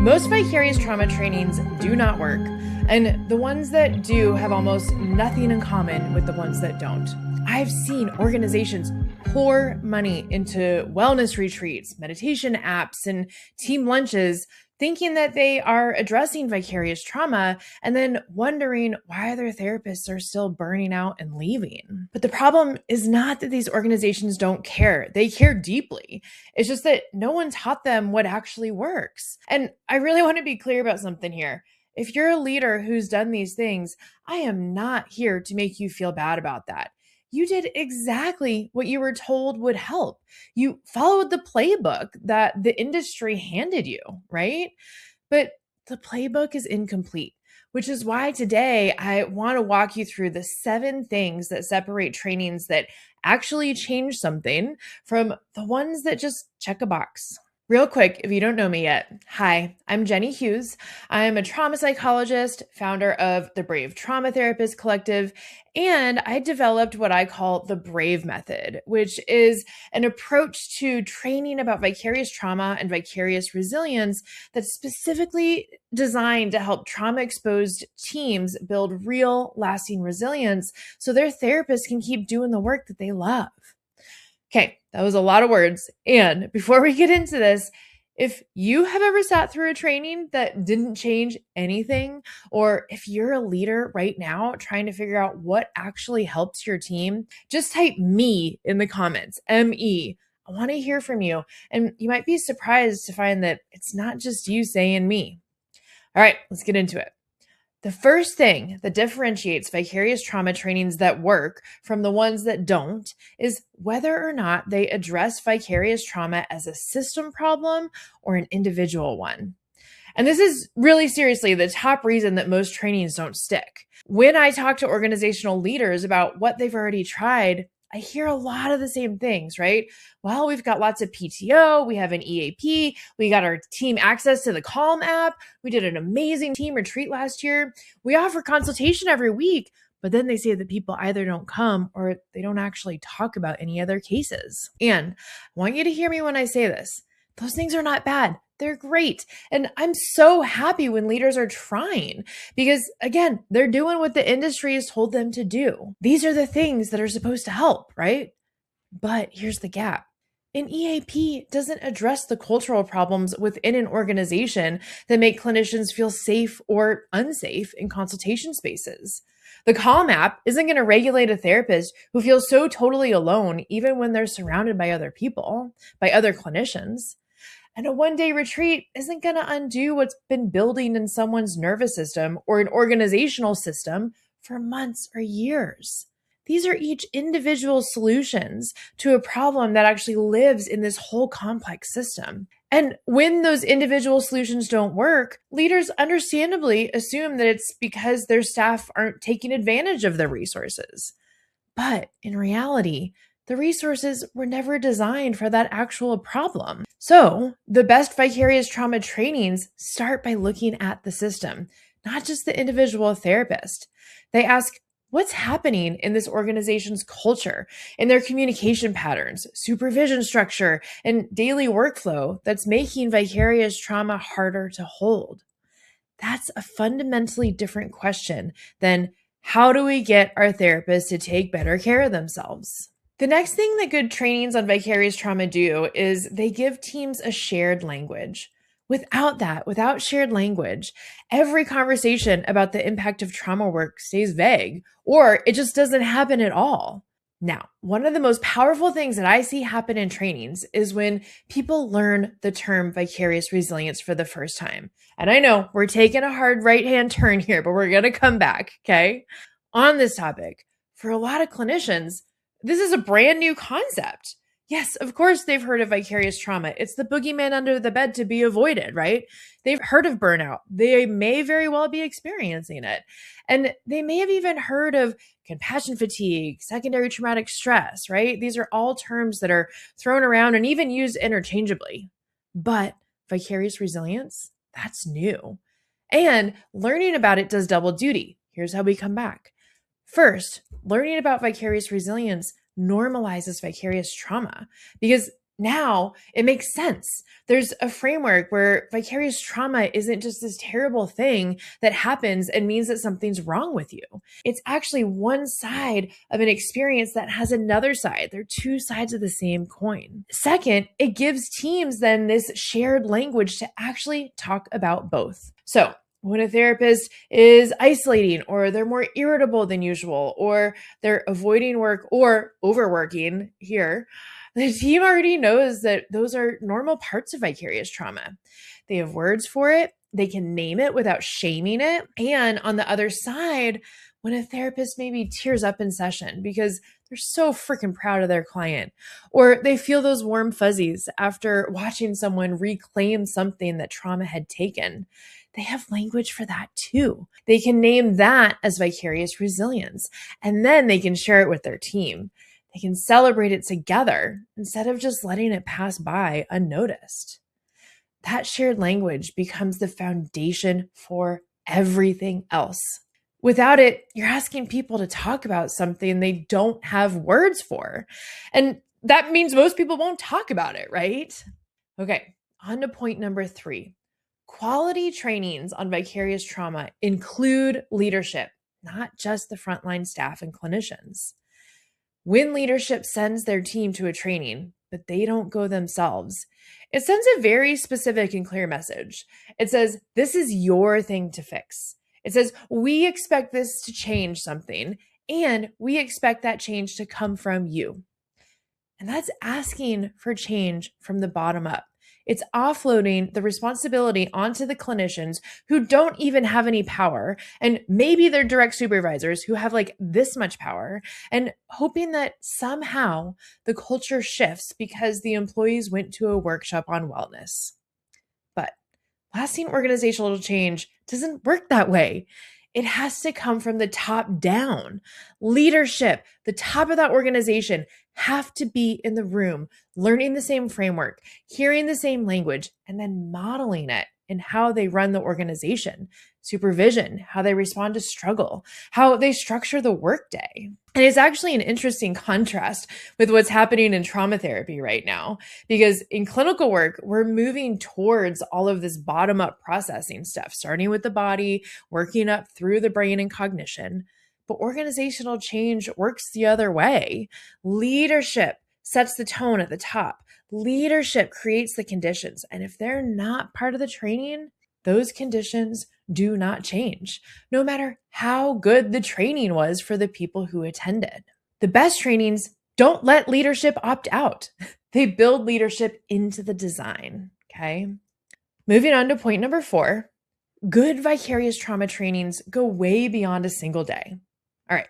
Most vicarious trauma trainings do not work, and the ones that do have almost nothing in common with the ones that don't. I've seen organizations pour money into wellness retreats, meditation apps, and team lunches, thinking that they are addressing vicarious trauma and then wondering why their therapists are still burning out and leaving. But the problem is not that these organizations don't care. They care deeply. It's just that no one taught them what actually works. And I really want to be clear about something here. If you're a leader who's done these things, I am not here to make you feel bad about that. You did exactly what you were told would help. You followed the playbook that the industry handed you, right? But the playbook is incomplete, which is why today I want to walk you through the 7 things that separate trainings that actually change something from the ones that just check a box. Real quick, if you don't know me yet, hi, I'm Jenny Hughes. I'm a trauma psychologist, founder of the Brave Trauma Therapist Collective, and I developed what I call the Brave Method, which is an approach to training about vicarious trauma and vicarious resilience that's specifically designed to help trauma-exposed teams build real, lasting resilience so their therapists can keep doing the work that they love. Okay, that was a lot of words. And before we get into this, if you have ever sat through a training that didn't change anything, or if you're a leader right now trying to figure out what actually helps your team, just type me in the comments, M-E. I want to hear from you. And you might be surprised to find that it's not just you saying me. All right, let's get into it. The first thing that differentiates vicarious trauma trainings that work from the ones that don't is whether or not they address vicarious trauma as a system problem or an individual one. And this is really seriously the top reason that most trainings don't stick. When I talk to organizational leaders about what they've already tried, I hear a lot of the same things, right? Well, we've got lots of PTO, we have an EAP, we got our team access to the Calm app, we did an amazing team retreat last year, we offer consultation every week, but then they say that people either don't come or they don't actually talk about any other cases. And I want you to hear me when I say this. Those things are not bad. They're great. And I'm so happy when leaders are trying because, again, they're doing what the industry has told them to do. These are the things that are supposed to help, right? But here's the gap. An EAP doesn't address the cultural problems within an organization that make clinicians feel safe or unsafe in consultation spaces. The Calm app isn't going to regulate a therapist who feels so totally alone, even when they're surrounded by other people, by other clinicians. And a one-day retreat isn't going to undo what's been building in someone's nervous system or an organizational system for months or years. These are each individual solutions to a problem that actually lives in this whole complex system. And when those individual solutions don't work, leaders understandably assume that it's because their staff aren't taking advantage of their resources. But in reality, the resources were never designed for that actual problem. So the best vicarious trauma trainings start by looking at the system, not just the individual therapist. They ask, what's happening in this organization's culture, in their communication patterns, supervision structure, and daily workflow that's making vicarious trauma harder to hold? That's a fundamentally different question than how do we get our therapists to take better care of themselves? The next thing that good trainings on vicarious trauma do is they give teams a shared language. Without shared language, every conversation about the impact of trauma work stays vague, or it just doesn't happen at all. Now, one of the most powerful things that I see happen in trainings is when people learn the term vicarious resilience for the first time. And I know we're taking a hard right-hand turn here, but we're going to come back, okay? On this topic, for a lot of clinicians, this is a brand new concept. Yes, of course they've heard of vicarious trauma. It's the boogeyman under the bed to be avoided, right? They've heard of burnout. They may very well be experiencing it. And they may have even heard of compassion fatigue, secondary traumatic stress, right? These are all terms that are thrown around and even used interchangeably. But vicarious resilience, that's new. And learning about it does double duty. Here's how we come back. First, learning about vicarious resilience normalizes vicarious trauma because Now it makes sense. There's a framework where vicarious trauma isn't just this terrible thing that happens and means that something's wrong with you. It's actually one side of an experience that has another side. They're two sides of the same coin. Second, it gives teams then this shared language to actually talk about both. So, when a therapist is isolating, or they're more irritable than usual, or they're avoiding work or overworking here, the team already knows that those are normal parts of vicarious trauma. They have words for it, they can name it without shaming it. And on the other side, when a therapist maybe tears up in session because they're so freaking proud of their client, or they feel those warm fuzzies after watching someone reclaim something that trauma had taken, they have language for that too. They can name that as vicarious resilience, and then they can share it with their team. They can celebrate it together instead of just letting it pass by unnoticed. That shared language becomes the foundation for everything else. Without it, you're asking people to talk about something they don't have words for. And that means most people won't talk about it, right? Okay, on to point number 3. Quality trainings on vicarious trauma include leadership, not just the frontline staff and clinicians. When leadership sends their team to a training, but they don't go themselves, it sends a very specific and clear message. It says, this is your thing to fix. It says, we expect this to change something, and we expect that change to come from you. And that's asking for change from the bottom up. It's offloading the responsibility onto the clinicians who don't even have any power, and maybe they're direct supervisors who have like this much power, and hoping that somehow the culture shifts because the employees went to a workshop on wellness. But lasting organizational change doesn't work that way. It has to come from the top down. Leadership, the top of that organization, have to be in the room, learning the same framework, hearing the same language, and then modeling it in how they run the organization, supervision, how they respond to struggle, how they structure the workday. And it's actually an interesting contrast with what's happening in trauma therapy right now, because in clinical work, we're moving towards all of this bottom-up processing stuff, starting with the body, working up through the brain and cognition. But organizational change works the other way. Leadership sets the tone at the top. Leadership creates the conditions. And if they're not part of the training, those conditions do not change, no matter how good the training was for the people who attended. The best trainings don't let leadership opt out. They build leadership into the design, okay? Moving on to point number 4, good vicarious trauma trainings go way beyond a single day. All right,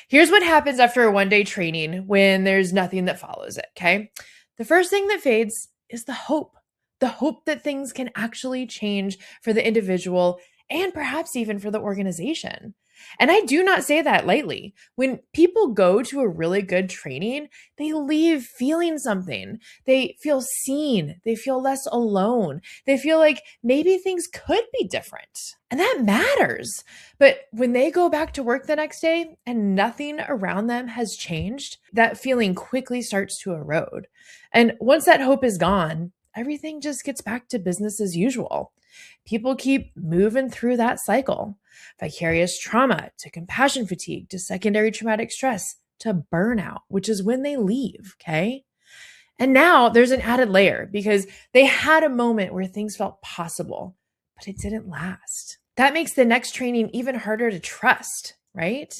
here's what happens after a one-day training when there's nothing that follows it, okay? The first thing that fades is the hope that things can actually change for the individual and perhaps even for the organization. And I do not say that lightly. When people go to a really good training, they leave feeling something. They feel seen. They feel less alone. They feel like maybe things could be different. And that matters. But when they go back to work the next day and nothing around them has changed, that feeling quickly starts to erode. And once that hope is gone, everything just gets back to business as usual. People keep moving through that cycle. Vicarious trauma to compassion fatigue to secondary traumatic stress to burnout, which is when they leave, okay? And now there's an added layer because they had a moment where things felt possible, but it didn't last. That makes the next training even harder to trust, right?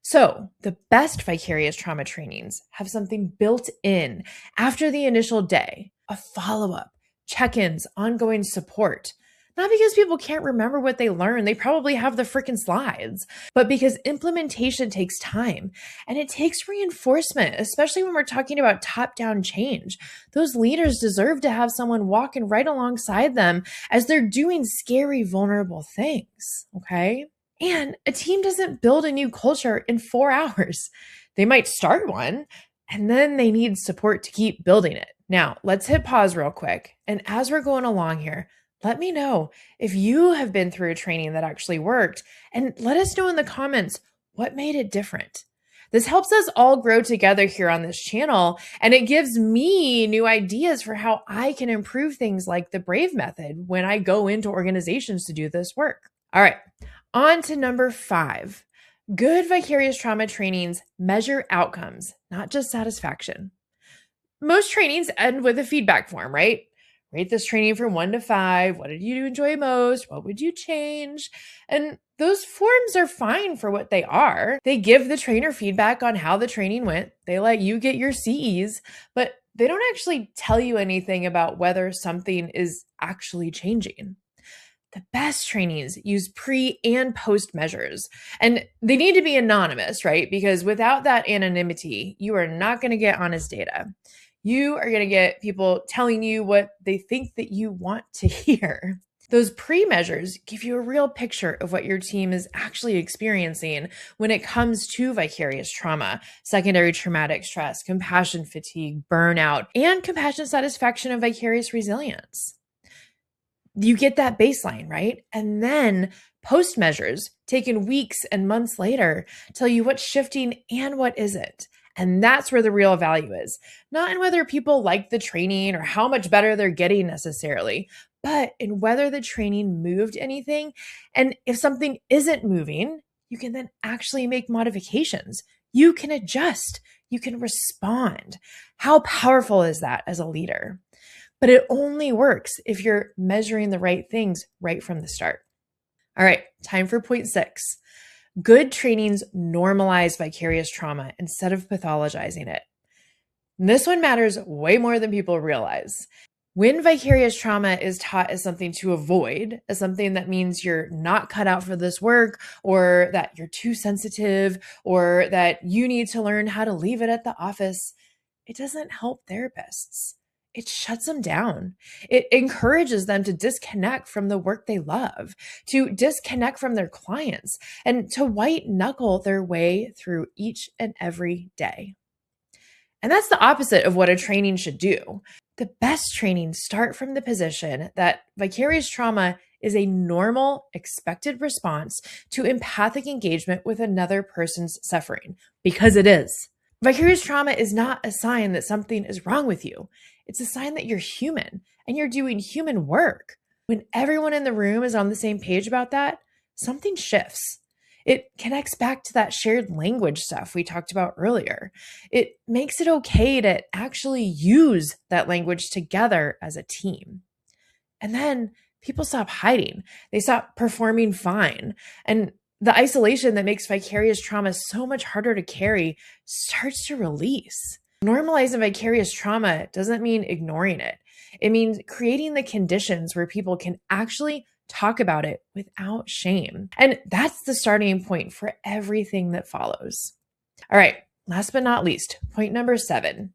So the best vicarious trauma trainings have something built in after the initial day, a follow-up, check-ins, ongoing support. Not because people can't remember what they learned, they probably have the freaking slides, but because implementation takes time and it takes reinforcement, especially when we're talking about top-down change. Those leaders deserve to have someone walking right alongside them as they're doing scary, vulnerable things, okay? And a team doesn't build a new culture in 4 hours. They might start one, and then they need support to keep building it. Now, let's hit pause real quick. And as we're going along here, let me know if you have been through a training that actually worked, and let us know in the comments what made it different. This helps us all grow together here on this channel, and it gives me new ideas for how I can improve things like the Brave method when I go into organizations to do this work. All right, on to number 5. Good vicarious trauma trainings measure outcomes, not just satisfaction. Most trainings end with a feedback form, right? Rate this training from 1 to 5. What did you enjoy most? What would you change? And those forms are fine for what they are. They give the trainer feedback on how the training went. They let you get your CEs, but they don't actually tell you anything about whether something is actually changing. The best trainings use pre and post measures, and they need to be anonymous, right? Because without that anonymity, you are not going to get honest data. You are going to get people telling you what they think that you want to hear. Those pre-measures give you a real picture of what your team is actually experiencing when it comes to vicarious trauma, secondary traumatic stress, compassion fatigue, burnout, and compassion satisfaction and vicarious resilience. You get that baseline, right? And then post measures taken weeks and months later tell you what's shifting and what isn't. And that's where the real value is, not in whether people like the training or how much better they're getting necessarily, but in whether the training moved anything. And if something isn't moving, you can then actually make modifications. You can adjust, you can respond. How powerful is that as a leader? But it only works if you're measuring the right things right from the start. All right, time for point 6. Good trainings normalize vicarious trauma instead of pathologizing it. And this one matters way more than people realize. When vicarious trauma is taught as something to avoid, as something that means you're not cut out for this work, or that you're too sensitive, or that you need to learn how to leave it at the office, it doesn't help therapists. It shuts them down. It encourages them to disconnect from the work they love, to disconnect from their clients, and to white knuckle their way through each and every day. And that's the opposite of what a training should do. The best trainings start from the position that vicarious trauma is a normal, expected response to empathic engagement with another person's suffering, because it is. Vicarious trauma is not a sign that something is wrong with you. It's a sign that you're human and you're doing human work. When everyone in the room is on the same page about that, something shifts. It connects back to that shared language stuff we talked about earlier. It makes it okay to actually use that language together as a team. And then people stop hiding. They stop performing fine. And the isolation that makes vicarious trauma so much harder to carry starts to release. Normalizing vicarious trauma doesn't mean ignoring it. It means creating the conditions where people can actually talk about it without shame. And that's the starting point for everything that follows. All right, last but not least, point number 7.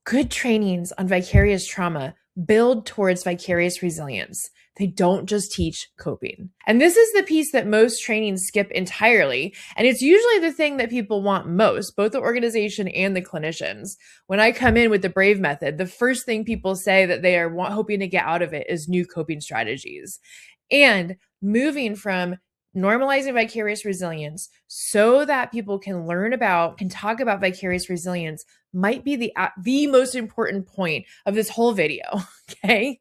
Good trainings on vicarious trauma build towards vicarious resilience. They don't just teach coping. And this is the piece that most trainings skip entirely. And it's usually the thing that people want most, both the organization and the clinicians. When I come in with the Brave method, the first thing people say that they are hoping to get out of it is new coping strategies. And moving from normalizing vicarious resilience so that people can learn about and talk about vicarious resilience might be the most important point of this whole video, okay?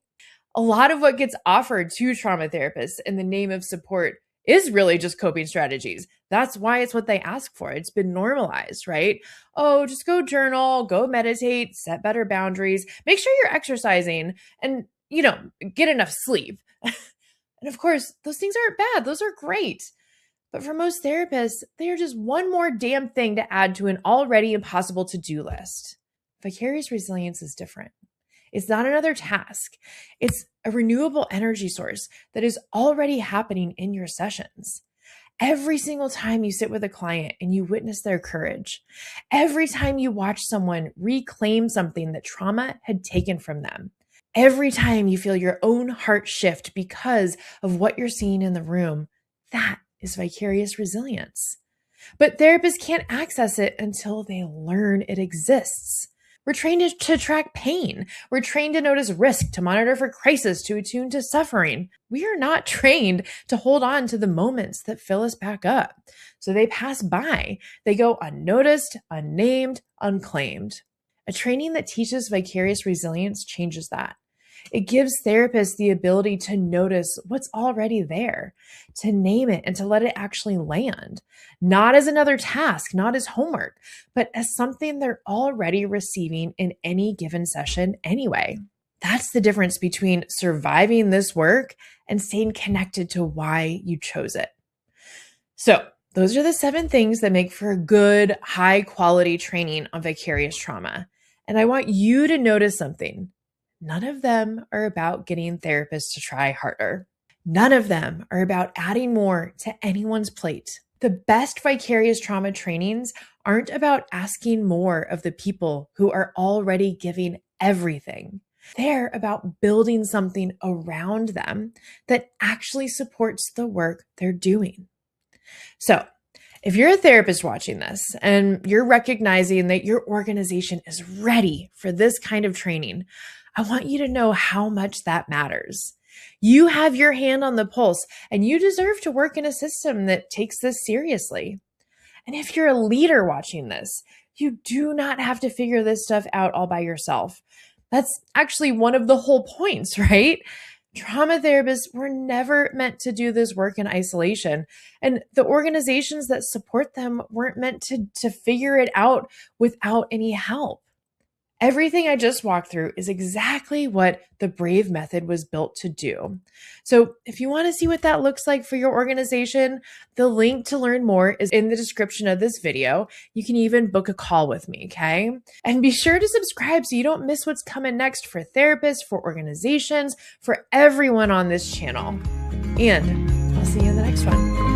A lot of what gets offered to trauma therapists in the name of support is really just coping strategies. That's why it's what they ask for. It's been normalized, right? Oh, just go journal, go meditate, set better boundaries, make sure you're exercising, and, get enough sleep. And of course, those things aren't bad. Those are great. But for most therapists, they are just one more damn thing to add to an already impossible to-do list. Vicarious resilience is different. It's not another task. It's a renewable energy source that is already happening in your sessions. Every single time you sit with a client and you witness their courage, every time you watch someone reclaim something that trauma had taken from them, every time you feel your own heart shift because of what you're seeing in the room, that is vicarious resilience. But therapists can't access it until they learn it exists. We're trained to track pain. We're trained to notice risk, to monitor for crisis, to attune to suffering. We are not trained to hold on to the moments that fill us back up. So they pass by. They go unnoticed, unnamed, unclaimed. A training that teaches vicarious resilience changes that. It gives therapists the ability to notice what's already there, to name it and to let it actually land, not as another task, not as homework, but as something they're already receiving in any given session anyway. That's the difference between surviving this work and staying connected to why you chose it. So, those are the 7 things that make for a good, high quality training on vicarious trauma. And I want you to notice something. None of them are about getting therapists to try harder. None of them are about adding more to anyone's plate. The best vicarious trauma trainings aren't about asking more of the people who are already giving everything. They're about building something around them that actually supports the work they're doing. So, if you're a therapist watching this and you're recognizing that your organization is ready for this kind of training, I want you to know how much that matters. You have your hand on the pulse and you deserve to work in a system that takes this seriously. And if you're a leader watching this, you do not have to figure this stuff out all by yourself. That's actually one of the whole points, right? Trauma therapists were never meant to do this work in isolation. And the organizations that support them weren't meant to figure it out without any help. Everything I just walked through is exactly what the Brave method was built to do. So if you want to see what that looks like for your organization, the link to learn more is in the description of this video. You can even book a call with me, okay? And be sure to subscribe so you don't miss what's coming next for therapists, for organizations, for everyone on this channel. And I'll see you in the next one.